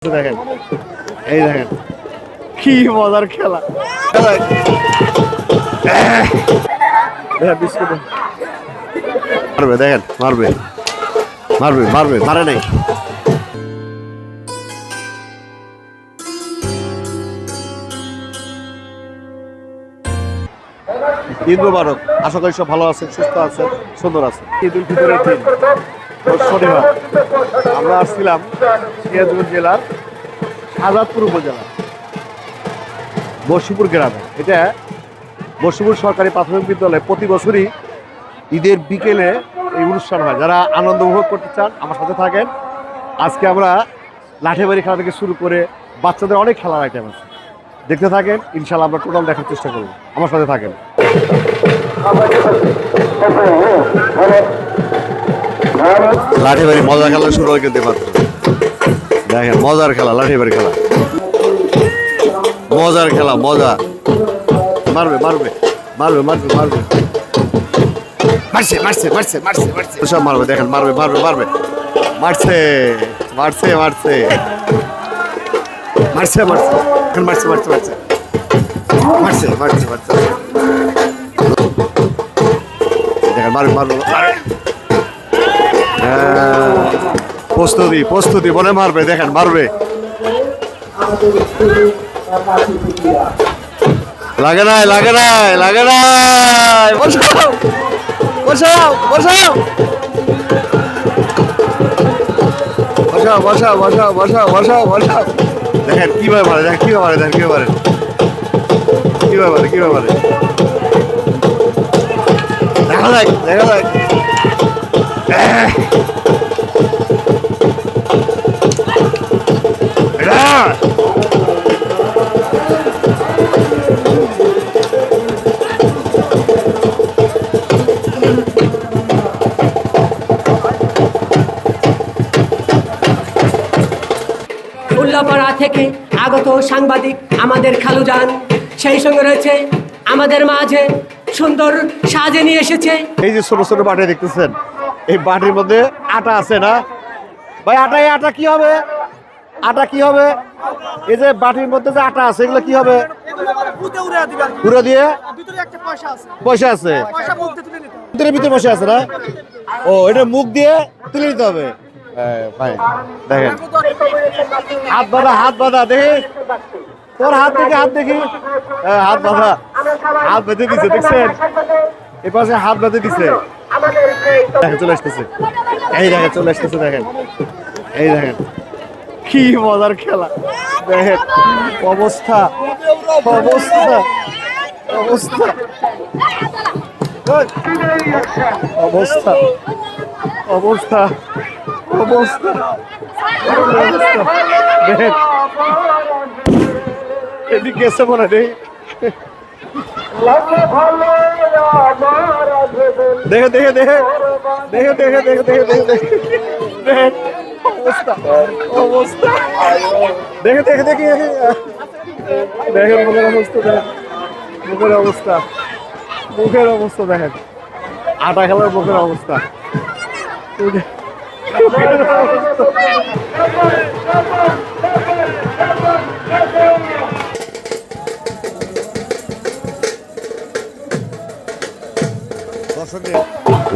দেখেন এই দেখেন কি মজার খেলা বিস্কুট মারবে দেখেন মারবে মারবে মারবে মারে নাই ঈদ মুবারক আশা করি সব ভালো আছেন সুস্থ আছেন সুন্দর আছেন ঈদ উল ফিতরের দিন শনিবার আমরা আসছিলাম সিরাজগঞ্জ জেলার আজাদপুর উপজেলা বর্ষিপুর গ্রামে। এটা বর্ষিপুর সরকারি প্রাথমিক বিদ্যালয়ে প্রতি বছরই ঈদের বিকেলে এই অনুষ্ঠান হয়। যারা আনন্দ উপভোগ করতে চান আমার সাথে থাকেন। আজকে আমরা লাঠিবাড়ি খেলা থেকে শুরু করে বাচ্চাদের অনেক খেলার আইটেম আছে, দেখতে থাকেন। ইনশাল্লাহ আমরা টোটাল দেখার চেষ্টা করব, আমার সাথে থাকেন। লাঠিবাড়ি মজার খেলা শুরু হয় কিন্তু পারত দেখেন মজার খেলা লাঠিবাড়ি খেলা মজার খেলা মজা মারবে মারবে মারবে মারবে মারবে মারছে মারছে মারছে মারছে মারছে সব মারবে দেখেন মারবে মারবে মারবে মারছে মারছে মারছে মারছে মারছে এখন মারছে মারছে মারছে মারছে মারছে মারছে দেখেন মারবে মারবে প্রস্তুতি প্রস্তুতি বলে মারবে দেখেন মারবে লাগে নাই লাগে নাই লাগে নাই বসাও বসাও বসাও বসাও বসাও বসাও বসাও বসাও বসাও দেখেন কিভাবে মারে দেখেন কিভাবে মারে দেখেন কিভাবে মারে কিভাবে মারে কিভাবে মারে দেখা যাক দেখা যাক উল্লাপাড়া থেকে আগত সাংবাদিক আমাদের খালুজান সেই সঙ্গে রয়েছে আমাদের মাঝে সুন্দর সাজে নিয়ে এসেছে। এই যে ছোট ছোট বাটি দেখতেছেন, এই বাটির মধ্যে আটা আছে না ভাই? আটা কি হবে? আটা কি হবে? এই যে বাটির মধ্যে যে আটা আছে এগুলো কি হবে? পুরো দিয়ে পয়সা আছে ভিতরে পয়সা আছে না? ও এটা মুখ দিয়ে তুলে নিতে হবে। ভাই দেখেন হাত বাঁধা হাত বাঁধা দেখি তোর হাত দেখি হাত দেখি হাত বাঁধা হাত বেঁধে দিছে দেখছেন? এ পাশে হাত বেঁধে দিছে দেখেন চলে আসতেছে এই দেখেন চলে আসতেছে দেখেন এই দেখেন কি মজার খেলা দেখেন অবস্থা অবস্থা অবস্থা অবস্থা অবস্থা অবস্থা দেখেন এদিকে এসে মনে নেই দেখে দেখে দেখে দেখে দেখে দেখে দেখে দেখে দেখে অবস্থা অবস্থা দেখে দেখে দেখে দেখেন মুখের অবস্থা দেখেন মুখের অবস্থা মুখের অবস্থা দেখেন আটা খেলার মুখের অবস্থা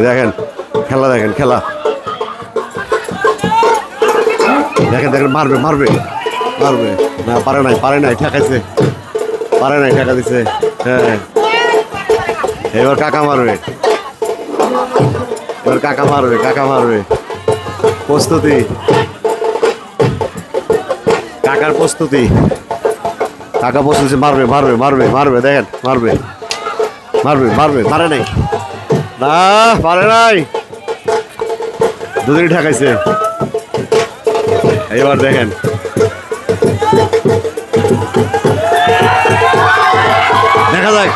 দেখেন খেলা দেখেন খেলা দেখেন দেখেন মারবে মারবে মারবে না পারে নাই ঠেকাইছে পারে নাই ঠেকা দিছে। হ্যাঁ এবার কাকা মারবে এবার কাকা মারবে কাকা মারবে প্রস্তুতি কাকার প্রস্তুতি কাকা প্রস্তুতি মারবে মারবে মারবে মারবে দেখেন মারবে মারবে মারবে মারে নাই না পারে নাই দুদিনই ঠেকাইছে। এবার দেখেন দেখা যাক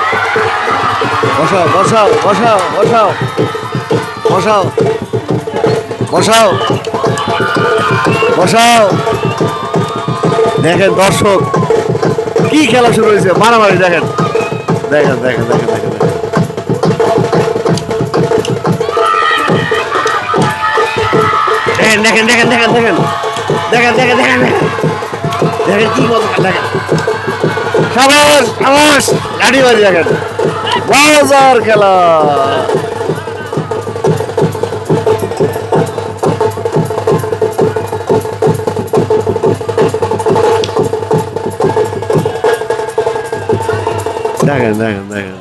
বসাও বসাও বসাও বসাও বসাও বসাও বসাও দেখেন দর্শক কি খেলা শুরু হয়েছে মারামারি দেখেন দেখেন দেখেন দেখেন দেখেন দেখেন দেখেন দেখেন দেখেন দেখেন দেখেন দেখেন দেখেন দেখেন কি মজা দেখেন সাবাস সাবাস লাঠি বাড়ি দেখেন মজার খেলা দেখেন দেখেন দেখেন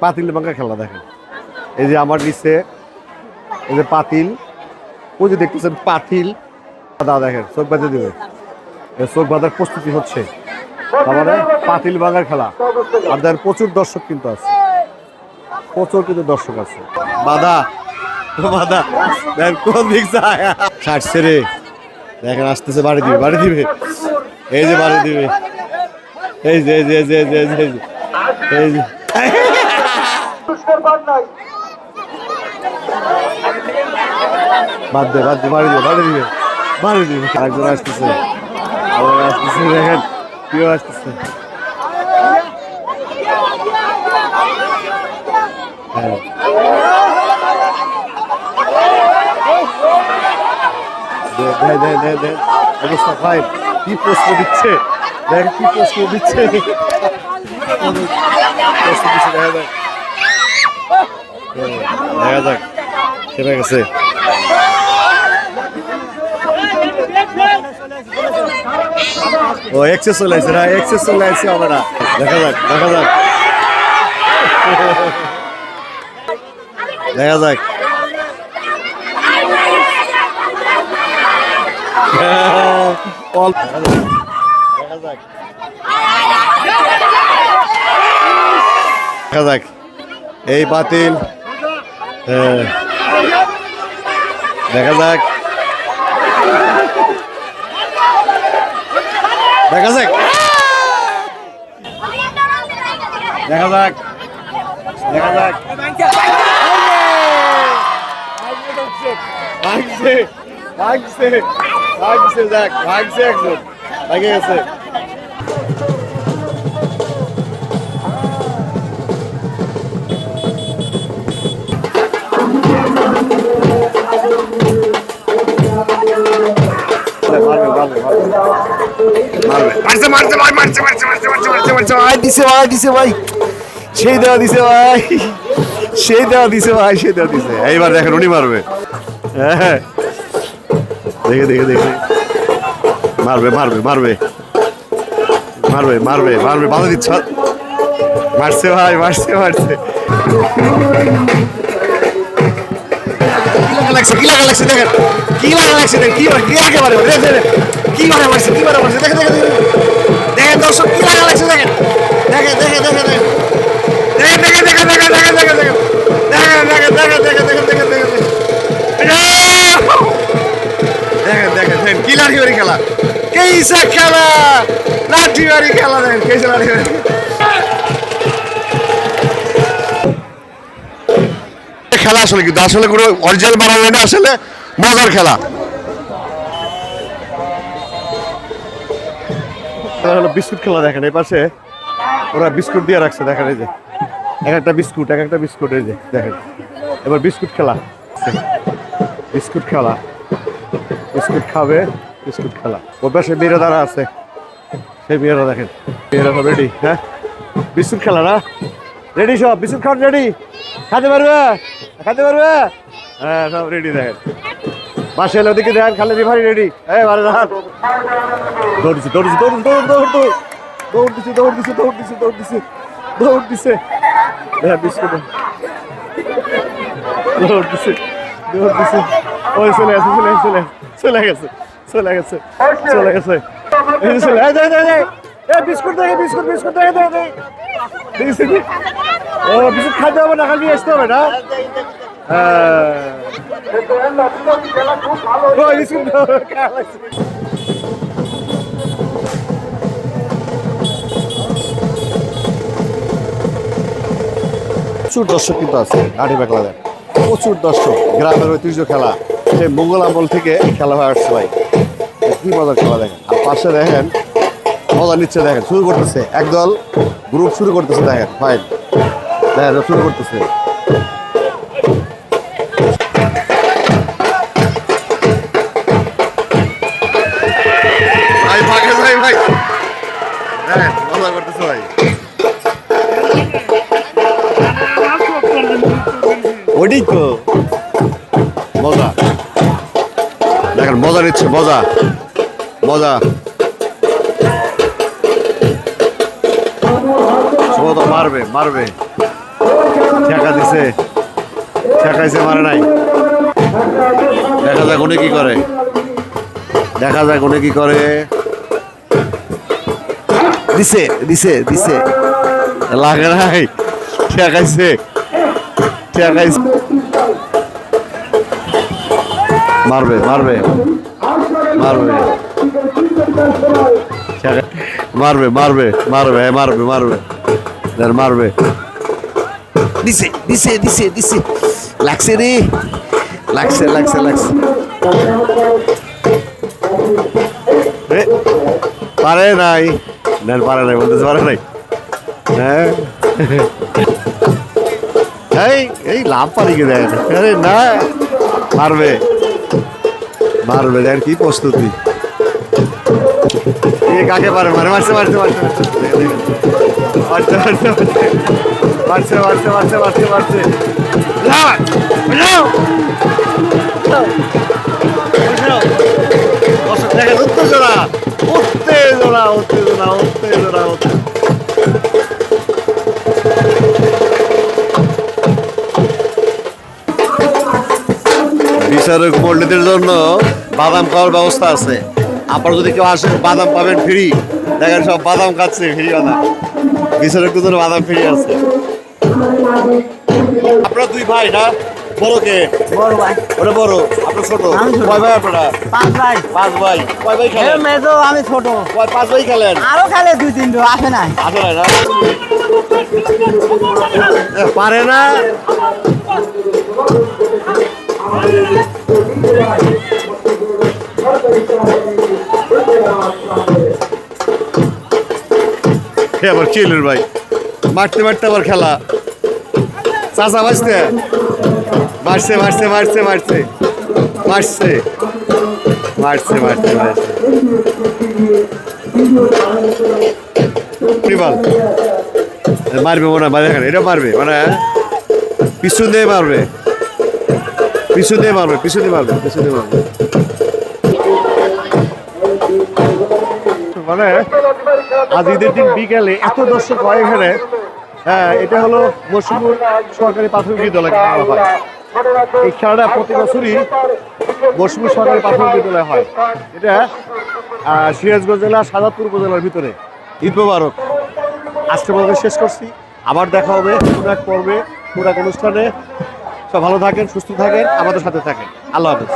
পাতিল বাঙ্কা খেলা দেখেন এই যে আমার নিচে এই যে পাতিল ওই যে দেখতেছেন পাতিল দাদা দেখেন চোখ বাঁধে দিবে চোখ বাঁধার প্রস্তুতি হচ্ছে তার মানে পাতিল বাঙ্গার খেলা আর দেখেন প্রচুর দর্শক কিন্তু আছে প্রচুর কিন্তু দর্শক আছে বাধা বাধা দেখেন কোন দিক যায় ছাড়ছে রে দেখেন আসতেছে বাড়ি দিবে এই যে বাড়ি দিবে এই যে এই যে এই যে এই যে এই যে বাদ দে বাড়ি দিবে আরেকজন আসতেছে দেখেন কেউ আসতেছে অবস্থা ভাই কি প্রশ্ন দিচ্ছে দেখ কি প্রশ্ন দিচ্ছে দেখা যাক সেটা গেছে ও এক্সেস চলে আসছে না এক্সেস চলে আসছে হবে না দেখা যাক দেখা যাক দেখা যাক এই বাতিল দেখা যাক দেখা যাক দেখা যাক দেখা যাক ভাগছে ভাগছে ভাগছে যাক ভাগছে একজন ভাগে গেছে সেই দেওয়া দিছে এইবার দেখেন উনি মারবে হ্যাঁ দেখে দেখে দেখে মারবে বাধা দিচ্ছ মারছে ভাই মারছে কি লাগা লাগছে দেখেন কি লাগা মারছে দেখেন দর্শক কি লাগা লাগছে দেখেন দেখেন কি লাঠি বাড়ি খেলা কেইসা খেলা লাঠি বাড়ি খেলা দেখেন কেইসা লাঠি বাড়ি খেলা আসলে কিন্তু আসলে কোনো অরিজিনাল বানানো হয় না আসলে মজার খেলা হলো বিস্কুট খেলা দেখেন এই পাশে ওরা বিস্কুট দিয়ে রাখছে দেখেন এই যে এক একটা বিস্কুট এই যে দেখেন এবার বিস্কুট খেলা বিস্কুট খাবে বিস্কুট খেলা ওর পাশে মেয়েরা দ্বারা আছে সেই মেয়েরা দেখেন মেয়েরা সব রেডি হ্যাঁ বিস্কুট খেলা না রেডি সব বিস্কুট খাওয়ার রেডি খেতে পারবে হ্যাঁ সব রেডি দেখেন পাশে এলো ওদিকে দেখেন খালি রিফারি রেডি হ্যাঁ ভালো দৌড় দিছে হ্যাঁ বিস্কুট দৌড় দিছে ওই চলে গেছে বিস্কুট দেখে ও বিস্কুট খাইতে হবে না খালি আসতে হবে না প্রচুর দর্শক কিন্তু আছে লাঠি বাকলা প্রচুর দর্শক গ্রামের ঐতিহ্য খেলা সেই মোগল আমল থেকে খেলা হয়ে আসছে ভাই কি মজার খেলা দেখেন আর পাশে দেখেন মজা নিচ্ছে দেখেন শুরু করতেছে একদল গ্রুপ শুরু করতেছে দেখেন ফাইন দেখেন শুরু করতেছে ওইটাই তো মজা, দেখেন মজা নিচ্ছে, মজা মজা। তো মারবে মারবে, ঠেকা দিছে, ঠেকাইছে, মারে নাই। দেখা যাক উনি কি করে, দেখা যাক উনি কি করে। দিছে দিছে দিছে, লাগে নাই, ঠেকাইছে ঠেকাইছে। মারবে মারবে মারবে মারবে মারবে মারবে মারবে মারবে মারবে। দিছে দিছে দিছে দিছে, লাগছে রে, লাগছে লাগছে লাগছে। পারে নাই, পারে নাই, বলতেছে পারে নাই। হ্যাঁ এই এই লাভ পারি কে দেয় না, মারবে মারবে, দেখ কি প্রস্তুতি। কাকে পারে, মারে মারছে মারছে মারছে মারছে মারছে মারছে মারছে মারছে মারছে মারছে। দেখেন উত্তেজনা উত্তেজনা উত্তেজনা উত্তেজনা। বিচারক মন্ডলীদের জন্য বাদাম খাওয়ার ব্যবস্থা আছে। আপনারা যদি কেউ আসেন বাদাম পাবেন ফ্রি। দেখেন সব বাদাম খাচ্ছে, ফ্রি বাদাম। বিচারকদের জন্য বাদাম ফ্রি আছে। আপনারা দুই ভাই না, বড় কে? বড় ভাই। ওটা বড়, আপনার ছোট। আমি ছোট। কয় ভাই আপনারা? 5 ভাই। 5 ভাই। কয় ভাই খেলেন? মেজো, আমি ছোট। 5 ভাই খেলেন? আরো খেলে 2-3 জন, আসে নাই। আসে নাই না? পারে না। আবার চিলের ভাই মারতে মারতে আবার খেলা। চাচা বাঁচতে মারছে মারছে মারছে মারছে মারছে মারছে মারছে মারছে। মারবে মনে হয়, দেখেন এটা মারবে মানে পিছু দিয়ে মারবে, পিছু দিয়ে মারবে, পিছু দিয়ে মারবে, পিছু দিয়ে মারবে। মানে আজ ঈদের দিন বিকেলে এত দর্শক হয় এখানে। হ্যাঁ, এটা হলো মরসিমপুর সরকারি প্রাথমিক বিদ্যালয় খেলা হয়। এই খেলাটা প্রতি বছরই মরসিমপুর সরকারি প্রাথমিক বিদ্যালয় হয়। এটা সিরাজগঞ্জ জেলা সাজাদপুর উপজেলার ভিতরে। ঈদ মোবারক। আজকে পর্ব শেষ করছি, আবার দেখা হবে কোনো এক পর্বে, কোনো এক অনুষ্ঠানে। সব ভালো থাকেন, সুস্থ থাকেন, আমাদের সাথে থাকেন। আল্লাহ হাফেজ।